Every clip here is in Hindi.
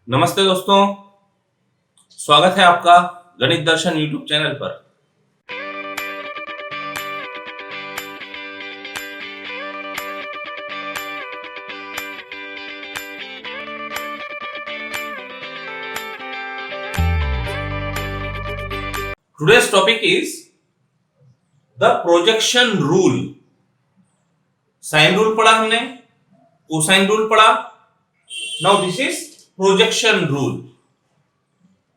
नमस्ते दोस्तों, स्वागत है आपका गणित दर्शन यूट्यूब चैनल पर। Today's topic is the projection rule। Sine rule पढ़ा हमने, कोसाइन रूल पढ़ा। Now this is projection rule.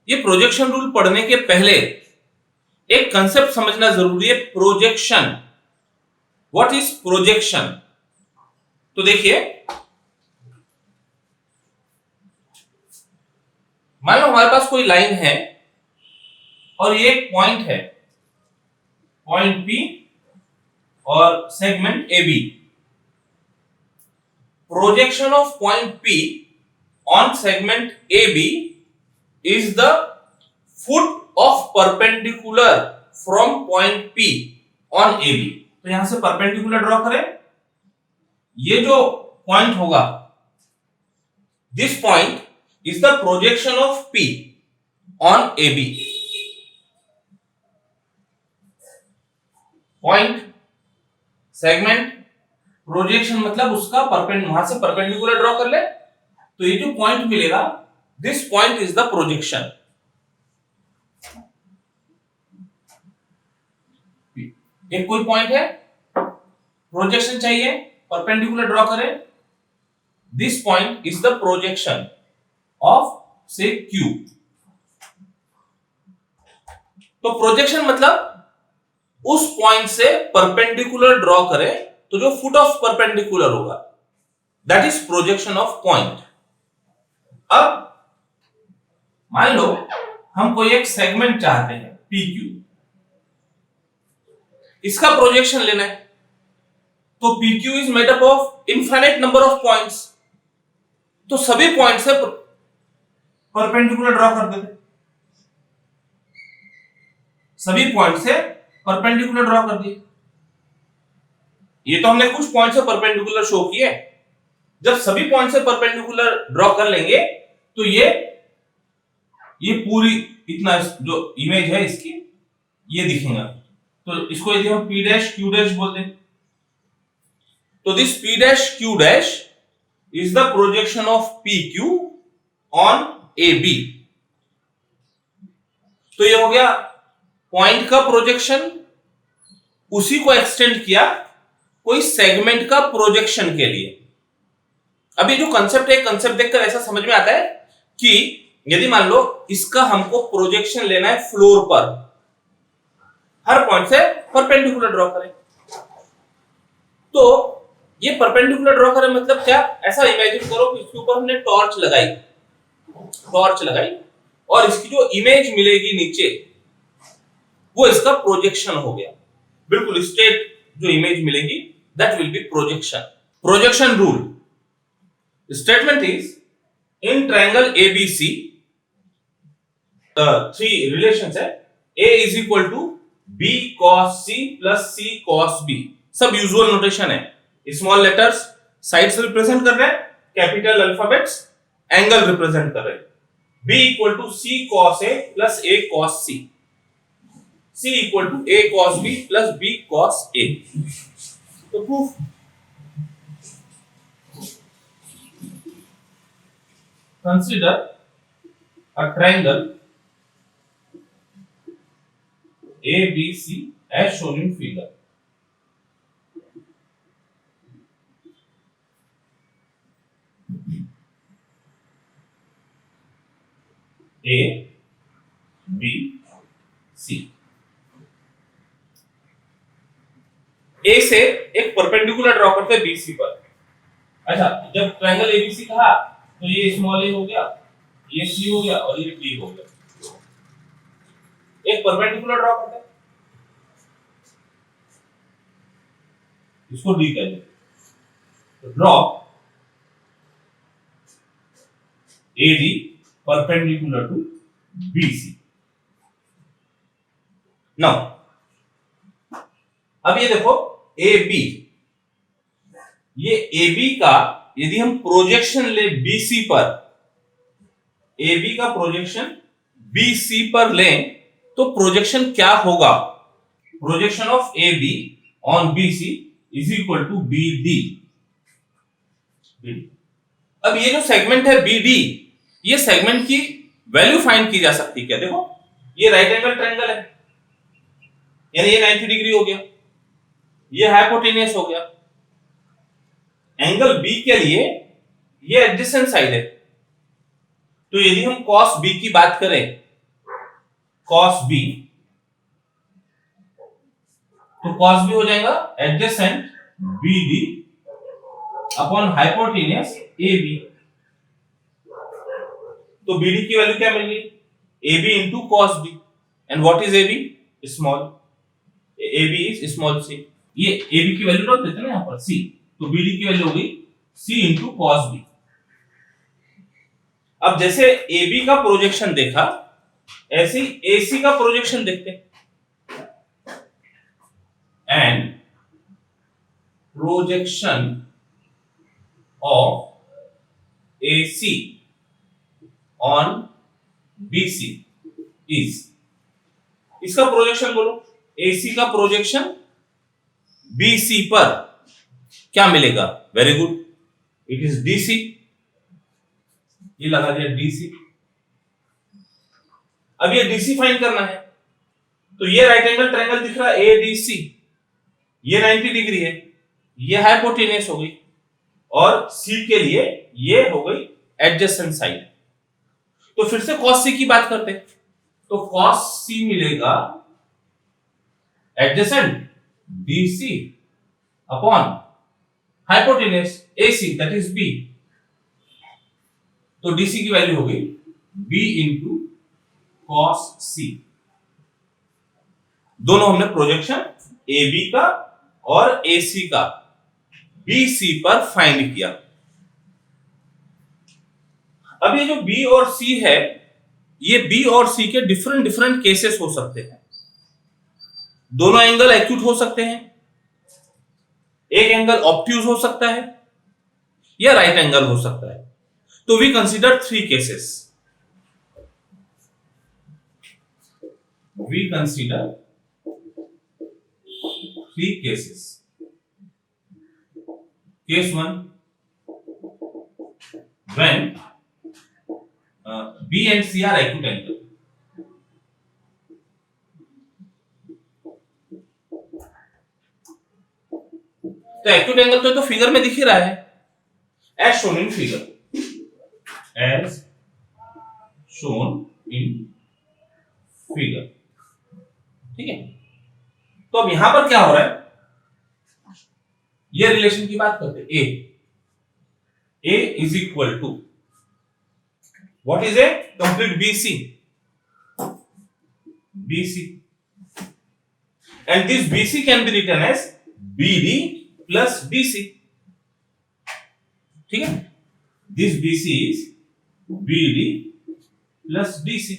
ये प्रोजेक्शन रूल पढ़ने के पहले एक कंसेप्ट समझना जरूरी है, प्रोजेक्शन। What is projection? तो देखिए, मान लो हमारे पास कोई लाइन है और ये एक पॉइंट है, पॉइंट P और segment AB। Projection of point P on segment AB is the foot of perpendicular from point P on AB। तो यहां से परपेंडिकुलर ड्रॉ करें। ये जो पॉइंट होगा, this point is the projection of P on AB। Point, segment, projection मतलब उसका वहां से परपेंडिकुलर ड्रॉ कर ले, तो ये जो पॉइंट मिलेगा, this point is the projection. एक कोई पॉइंट है, प्रोजेक्शन चाहिए, परपेंडिकुलर ड्रॉ करें, this point is the projection of से Q। तो प्रोजेक्शन मतलब उस पॉइंट से परपेंडिकुलर ड्रॉ करें, तो जो फुट ऑफ परपेंडिकुलर होगा, that is projection of point. अब मान लो हम कोई एक सेगमेंट चाहते हैं PQ, इसका प्रोजेक्शन लेना है, तो PQ is made up of infinite number of points. तो सभी पॉइंट से परपेंडिकुलर ड्रॉ कर देते, सभी पॉइंट से परपेंडिकुलर ड्रॉ कर दिए। ये तो हमने कुछ पॉइंट से परपेंडिकुलर शो किए। जब सभी पॉइंट से परपेंडिकुलर ड्रॉ कर लेंगे, तो ये पूरी इतना जो इमेज है इसकी, ये दिखेगा। तो इसको यदि हम P डैश Q डैश बोल दें, तो this P dash Q dash is the projection of PQ on AB। तो ये हो गया पॉइंट का प्रोजेक्शन, उसी को एक्सटेंड किया कोई सेगमेंट का प्रोजेक्शन के लिए। अब ये जो कंसेप्ट है, कंसेप्ट देखकर ऐसा समझ में आता है कि यदि मान लो इसका हमको प्रोजेक्शन लेना है फ्लोर पर, हर पॉइंट से परपेंडिकुलर ड्रॉ करें। तो ये परपेंडिकुलर ड्रॉ करें मतलब क्या? ऐसा इमेजिन करो कि इसके ऊपर हमने टॉर्च लगाई और इसकी जो इमेज मिलेगी नीचे, वो इसका प्रोजेक्शन हो गया। बिल्कुल स्ट्रेट जो इमेज मिलेगी, that will be projection. Projection rule statement is, in triangle ABC, three relations है, A is equal to B cos C plus C cos B। सब यूजुअल नोटेशन है, स्मॉल लेटर्स साइड्स रिप्रेजेंट कर रहे हैं, कैपिटल अल्फाबेट्स एंगल रिप्रेजेंट कर रहे हैं। B equal to C cos A plus A cos C, C equal to A cos B plus B cos A। तो proof, consider a triangle ABC as shown in figure। A B C, A से एक परपेंडिकुलर ड्रॉ करते हैं BC पर। अच्छा, जब ट्रायंगल ABC कहा तो ये स्मॉल a हो गया, ये C हो गया और ये D हो गया। एक परपेंडिकुलर ड्रॉ करते हैं, इसको D कह देते। तो draw AD perpendicular to BC। Now अब ये देखो AB, ये AB का यदि हम प्रोजेक्शन ले BC पर, ए बी का प्रोजेक्शन बी सी पर लें तो प्रोजेक्शन क्या होगा? Projection of A B on B C is equal to B D. अब ये जो सेगमेंट है बी डी, ये सेगमेंट की वैल्यू फाइंड की जा सकती है क्या? देखो ये राइट एंगल ट्रायंगल है, यानी ये 90 डिग्री हो गया, ये हाइपोटेनियस हो गया। एंगल बी के लिए ये एडजेसेंट साइड है, तो यदि हम cos बी की बात करें, cos बी, तो cos बी हो जाएगा adjacent B D upon hypotenuse A B. तो बी डी की वैल्यू क्या मिल गई? A B into cos B. And what is A B? Small. A B is small C. ये ए बी की वैल्यू रख देते हैं ना यहां पर सी, तो बी डी की वैल्यू हो गई सी इंटू कॉस बी। अब जैसे ए बी का प्रोजेक्शन देखा, ऐसे ही ए सी का प्रोजेक्शन देखते हैं। And projection of A C on B C is, इसका प्रोजेक्शन बोलो, AC का प्रोजेक्शन BC पर क्या मिलेगा? Very good, it is DC। ये लगा दिया DC। अब ये DC फाइंड करना है, तो ये राइट एंगल ट्रायंगल दिख रहा है ADC, ये 90 डिग्री है, ये हाइपोटेनियस हो गई, और C के लिए ये हो गई एडजेसेंट साइड। तो फिर से cos C की बात करते हैं, तो cos C मिलेगा adjacent BC upon hypotenuse AC, that is B। तो DC की वैल्यू हो गई B इंटू cos C। दोनों हमने प्रोजेक्शन AB का और AC का BC पर फाइंड किया। अब ये जो B और C है, ये B और C के डिफरेंट डिफरेंट केसेस हो सकते हैं। दोनों एंगल एक्यूट हो सकते हैं, एक एंगल ऑब्ट्यूज हो सकता है, या राइट एंगल हो सकता है। तो we consider 3 cases. We consider 3 cases. Case 1, when B and C are acute angle। तो एक्यूट एंगल तो फिगर में दिख ही रहा है, as shown in figure, as shown in figure. ठीक है, तो अब यहां पर क्या हो रहा है, ये रिलेशन की बात करते हैं। A is equal to what is A complete BC, and this BC can be written as BD plus BC। ठीक है, this BC is BD plus BC,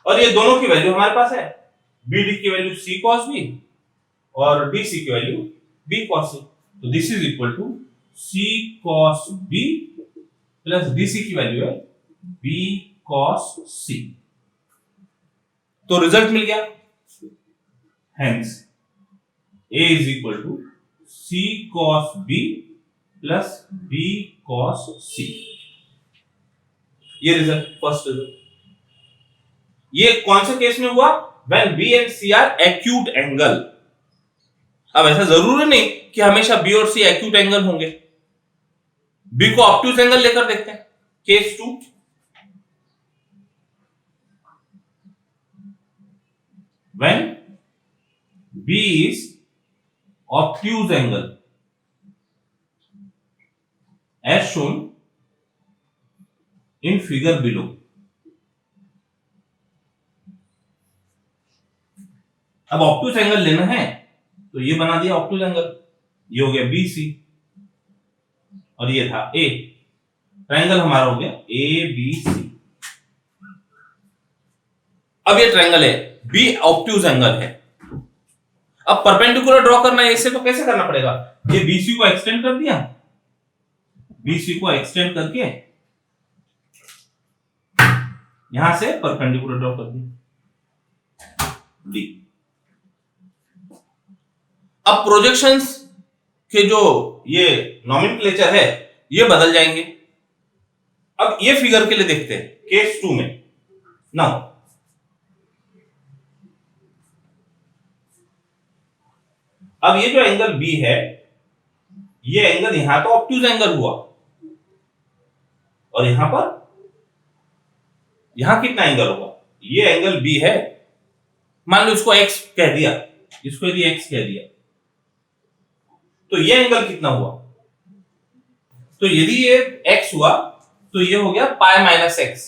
और ये दोनों की वैल्यू हमारे पास है। BD की वैल्यू C cos B और BC की वैल्यू B cos C। तो this is equal to C cos B plus BC की वैल्यू है B cos C। तो रिजल्ट मिल गया, hence A is equal to C cos B plus B cos C। ये रिजल्ट, फर्स्ट रिजल्ट। ये कौन से केस में हुआ? When B and C are acute angle। अब ऐसा जरूरी नहीं कि हमेशा B और C एक्यूट एंगल होंगे, B को ऑब्ट्यूज एंगल लेकर देखते हैं। Case 2, when B is obtuse angle as shown in figure below। अब ऑब्ट्यूज एंगल लेना है तो ये बना दिया ऑब्ट्यूज एंगल, ये हो गया BC और ये था A। ट्रायंगल हमारा हो गया ABC। अब ये ट्रायंगल है, B ऑब्ट्यूज एंगल है। अब परपेंडिकुलर ड्रॉ करना है इससे, तो कैसे करना पड़ेगा? ये BC को एक्सटेंड कर दिया, BC को एक्सटेंड करके यहां से परपेंडिकुलर ड्रॉ कर दिया डी। अब प्रोजेक्शंस के जो ये नॉमेनक्लेचर है ये बदल जाएंगे। अब ये फिगर के लिए देखते हैं केस 2 में। नाउ अब ये जो एंगल बी है, ये एंगल यहां तो ऑब्ट्यूज एंगल हुआ, और यहां कितना एंगल होगा? ये एंगल बी है, मान लो इसको एक्स कह दिया, इसको यदि एक्स कह दिया, तो ये एंगल कितना हुआ? तो यदि ये x हुआ तो ये हो गया पाई माइनस एक्स,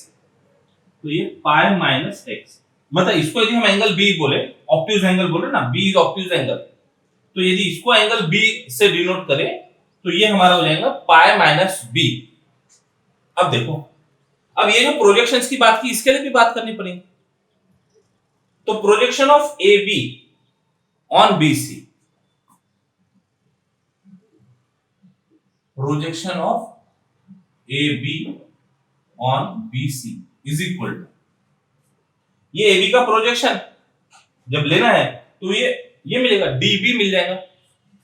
तो ये पाई माइनस एक्स, मतलब इसको यदि हम एंगल बी बोले, ऑब्ट्यूज एंगल बोले ना, बी इज ऑब्ट्यूज एंगल, तो यदि इसको एंगल बी से डिनोट करें तो ये हमारा हो जाएगा पाई माइनस बी। अब देखो, अब ये जो प्रोजेक्शंस की बात की, इसके लिए भी बात करनी पड़ेगी। तो projection of A B on B C, projection of A B on B C is equal to, ये ए बी का प्रोजेक्शन जब लेना है तो ये मिलेगा, डीबी मिल जाएगा,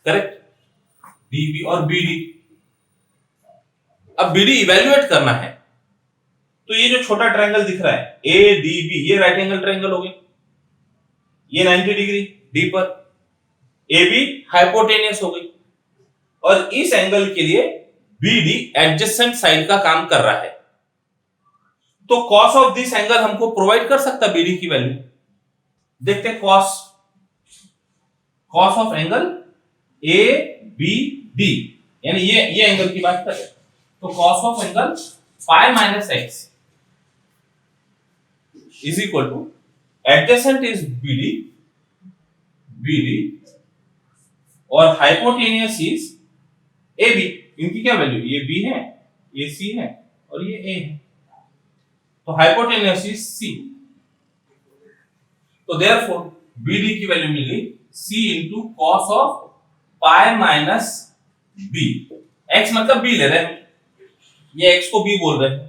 करेक्ट, डीबी और बीडी। अब बीडी इवेल्युएट करना है, तो ये जो छोटा ट्रायंगल दिख रहा है ए डी बी, ये राइट एंगल ट्रायंगल हो गया, ये 90 डिग्री डी पर, ए बी हाइपोटेनियस हो गई, और इस एंगल के लिए बीडी एडजेसेंट साइड का काम कर रहा है। तो कॉस ऑफ दिस एंगल हमको प्रोवाइड कर सकता है बीडी की वैल्यू। देखते हैं cos of angle A B D, यानी ये एंगल की बात करें तो cos of angle pi minus X is equal to adjacent is BD और हाइपोटेनियस इज ए बी। इनकी क्या वैल्यू, ये बी है, ये सी है और ये ए है, तो हाइपोटेनियस इज सी। तो देयरफॉर बीडी की वैल्यू मिल गई C into cos of pi minus B. X मतलब बी ले रहे हैं, ये एक्स को बी बोल रहे हैं।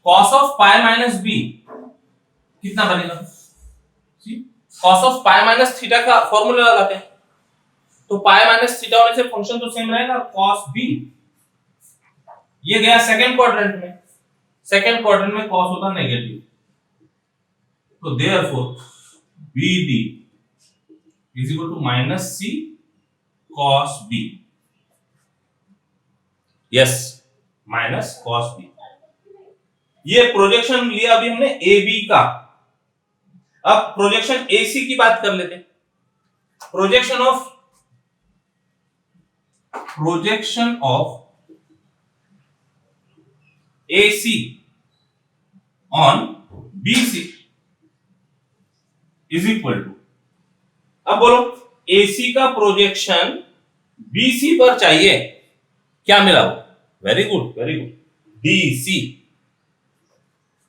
Cos of pi minus B कितना बनेगा? Cos of pi minus theta का फॉर्मूला लगाते हैं, तो पाई माइनस थीटा होने से फंक्शन तो सेम रहेगा, कॉस बी। ये गया सेकंड क्वाड्रेंट में, सेकंड क्वाड्रेंट में कॉस होता नेगेटिव, तो therefore BD is equal to minus C cos B. Yes, minus cos B. ये प्रोजेक्शन लिया अभी हमने AB का। अब प्रोजेक्शन AC की बात कर लेते हैं। Projection of AC on BC is equal to, अब बोलो AC का प्रोजेक्शन BC पर चाहिए, क्या मिला वो? Very good, very good, DC।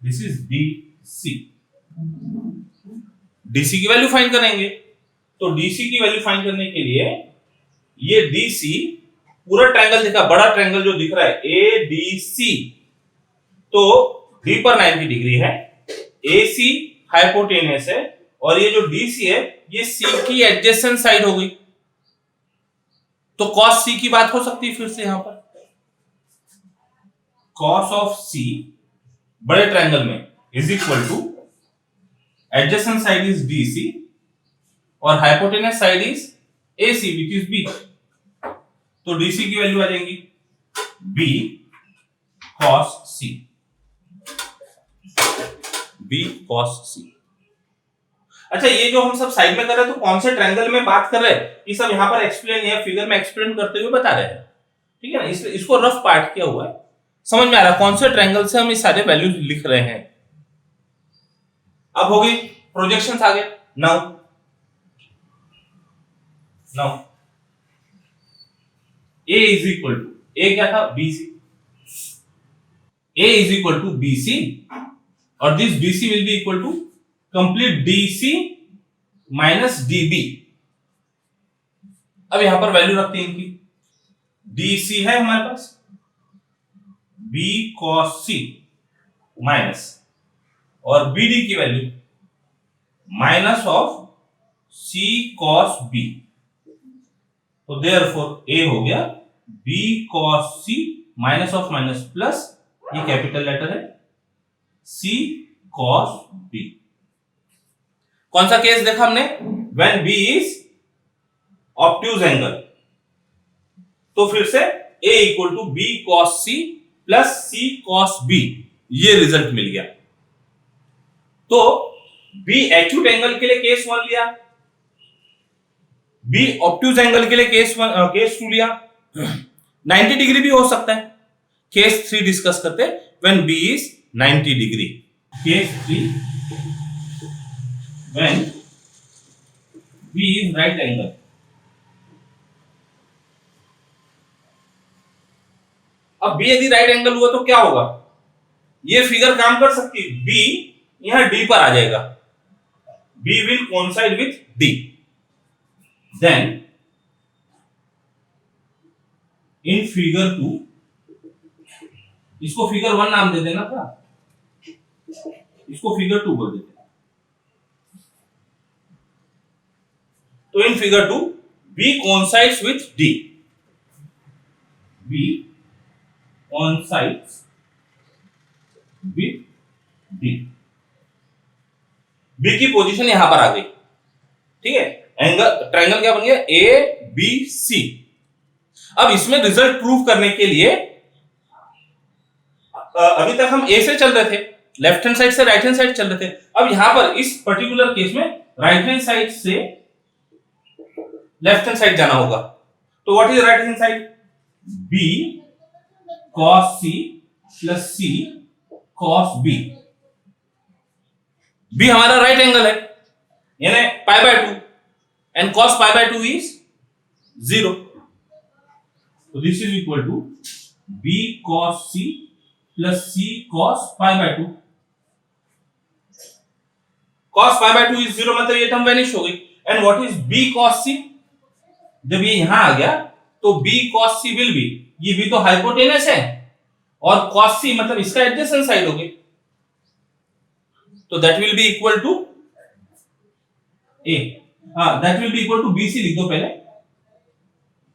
This is DC। DC की वैल्यू फाइंड करेंगे, तो DC की वैल्यू फाइंड करने के लिए ये DC पूरा ट्रायंगल दिखा, बड़ा ट्रायंगल जो दिख रहा है ADC, तो D पर 90 डिग्री है, AC हाइपोटेनियस है, और ये जो DC है ये C की एडजेसेंट साइड हो गई, तो cos C की बात हो सकती है फिर से यहां पर। cos ऑफ C बड़े ट्रायंगल में is equal to adjacent side is DC और hypotenuse side is AC which is B, तो DC की वैल्यू आ जाएगी B cos C, B cos C। अच्छा, ये जो हम सब साइड में कर रहे हैं तो कौन से ट्रायंगल में बात कर रहे हैं, ये सब यहाँ पर एक्सप्लेन या फिगर में एक्सप्लेन करते हुए बता रहे हैं, ठीक है ना। इसको रफ पार्ट किया हुआ है, समझ में आ रहा है कौन से ट्रायंगल से हम ये सारे वैल्यूज लिख रहे हैं। अब हो गई प्रोजेक्शंस आ गए। Now A is equal to, A क्या था? BC। A is equal to BC और this BC will be equal to complete DC minus DB। अब यहां पर वैल्यू रखते हैं इनकी, DC है हमारे पास, बी कॉस सी माइनस, और बी डी की value minus of C cos B. तो देयरफॉर ए हो गया B cos C minus of minus plus, ये कैपिटल लेटर है, सी कॉस बी। कौन सा केस देखा हमने? When B is obtuse angle. तो फिर से a equal to B cos C plus C cos B, ये रिजल्ट मिल गया। तो b एक्यूट एंगल के लिए केस 1 लिया, b ऑब्ट्यूज एंगल के लिए केस 2 लिया, 90 डिग्री भी हो सकता है। केस 3 डिस्कस करते हैं, when b is 90 degree. Case 3 when b is right angle. अब b यदि राइट एंगल हुआ तो क्या होगा? ये फिगर काम कर सकती है, b यहां d पर आ जाएगा, b will coincide with d, then in figure 2, इसको फिगर 1 नाम दे देना था, इसको फिगर 2 बोल देते हैं। तो इन figure 2 b coincides with d, b coincides with d, b की पोजीशन यहां पर आ गई, ठीक है। एंगल ट्रायंगल क्या बन गया? A B C. अब इसमें रिजल्ट प्रूव करने के लिए अभी तक हम ए से चल रहे थे, लेफ्ट हैंड साइड से राइट हैंड साइड चल रहे थे। अब यहां पर इस पर्टिकुलर केस में राइट हैंड साइड से लेफ्ट हैंड साइड जाना होगा। तो what is right hand side? b cos c plus c cos b। b हमारा राइट एंगल है, यानी pi by 2, and cos pi by 2 is 0। तो this is equal to b cos c plus c cos pi by 2। cos pi by 2 is 0, मतलब ये टर्म वैनिश हो गई। And what is b cos c? जब ये यहां आ गया तो b cos c will be, ये b तो हाइपोटेनस है और cos c मतलब इसका एडजेसेंट साइड हो गई, तो that will be equal to a, that will be equal to bc। लिख दो पहले,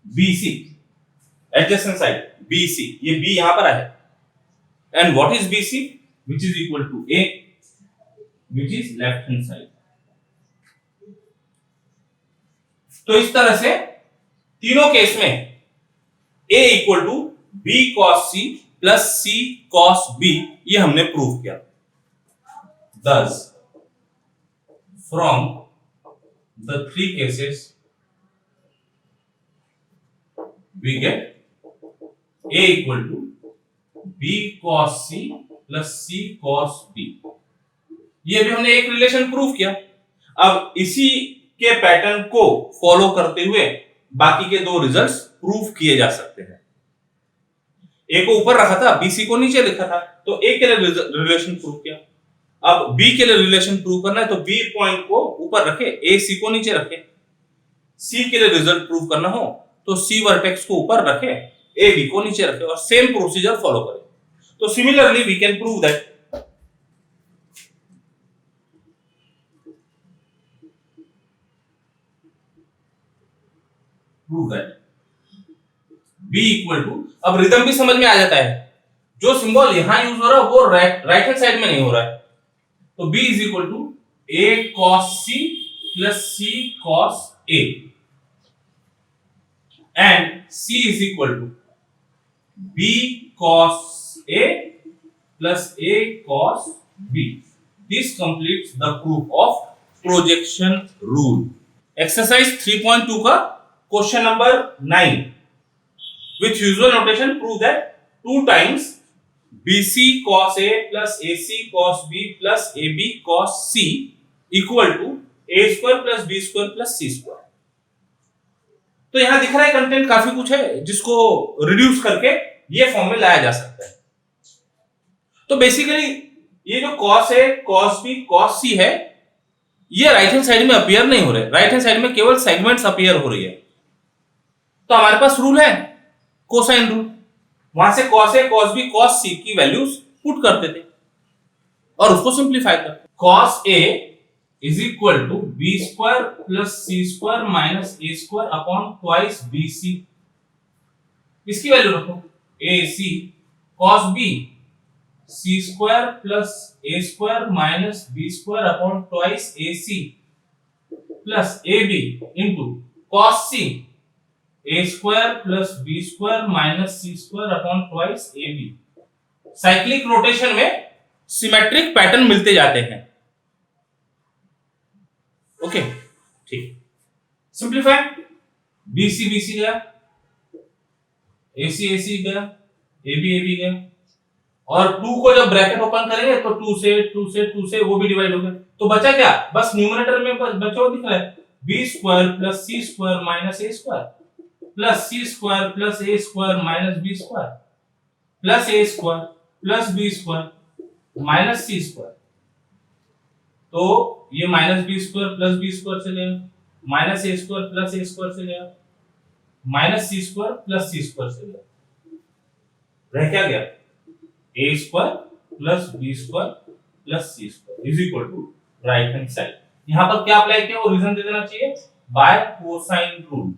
bc एडजेसेंट साइड bc, ये b यहां पर है। And what is bc? Which is equal to a, which is left hand side. तो इस तरह से तीनों केस में a equal to b cos c plus c cos b, ये हमने प्रूव किया। Thus, from the 3 cases, we get a equal to b cos c plus c cos b। ये भी हमने एक रिलेशन प्रूव किया। अब इसी के पैटर्न को फॉलो करते हुए बाकी के 2 रिजल्ट्स प्रूव किए जा सकते हैं। ए को ऊपर रखा था, बीसी को नीचे लिखा था, तो ए के लिए रिलेशन प्रूव किया। अब बी के लिए रिलेशन प्रूव करना है तो बी पॉइंट को ऊपर रखे, ए सी को नीचे रखे। सी के लिए रिजल्ट प्रूव करना हो तो सी वर्टेक्स को ऊपर रखे, ए बी को नीचे रखे, और सेम प्रोसीजर फॉलो करें। तो similarly we can prove that b equal to, अब रिदम भी समझ में आ जाता है, जो सिंबल यहां यूज हो रहा है वो राइट हैंड साइड में नहीं हो रहा है। तो b is equal to a cos c plus c cos a, and c is equal to b cos a plus a cos b। This completes the proof of projection rule. Exercise 3.2 का question number 9, with usual notation prove that 2 times BC cos A plus AC cos B plus AB cos C equal to A square plus B square plus C square। तो यहां दिख रहा है कंटेंट काफी कुछ है जिसको रिड्यूस करके ये फॉर्म में लाया जा सकता है। तो बेसिकली ये जो cos A cos B cos C है, ये राइट हैंड साइड में अपीयर नहीं हो रहे, राइट हैंड साइड में केवल सेगमेंट्स अपीयर हो रही है। तो हमारे पास रूल है कोसाइन रूल, वहां से cos A, cos B, cos C की वैल्यूज पुट करते थे और उसको सिंप्लीफाई करते। cos A is equal to B square plus C square minus A square upon twice B C. इसकी वैल्यू रखो A C, cos B C square plus A square minus B square upon twice A C plus A B into cos C A square plus B square minus C square upon twice A B. Cyclic rotation में सिमेट्रिक पैटर्न मिलते जाते हैं। ओके ठीक, सिंप्लीफाई, बीसी बीसी गया, एसी एसी गया, एबी एबी गया, और 2 को जब ब्रैकेट ओपन करेंगे तो 2 से वो भी डिवाइड हो गया, तो बचा क्या, बस न्यूमरेटर में बस बचा हुआ दिख रहा है B square plus C square minus A square plus C square plus A square minus B square plus A square plus B square minus C square. तो ये minus B square plus B square से गया, minus A square plus A square से गया, minus C square plus C square से गया, रह क्या गया A square plus B square plus C square is equal to right hand side. यहां पर क्या अप्लाई किया वो रीजन दे देना चाहिए बाय कोसाइन रूल।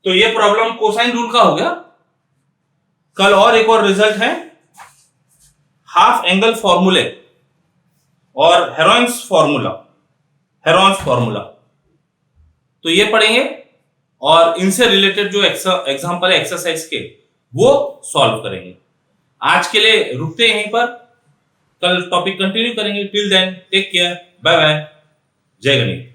तो ये प्रॉब्लम कोसाइन रूल का हो गया। कल और एक और रिजल्ट है हाफ एंगल फॉर्मूले और हेरोन्स फॉर्मूला, तो ये पढ़ेंगे और इनसे रिलेटेड जो एग्जांपल है एक्सरसाइज के वो सॉल्व करेंगे। आज के लिए रुकते हैं यहीं पर, कल टॉपिक कंटिन्यू करेंगे। Till then take care, bye bye, जय गणेश।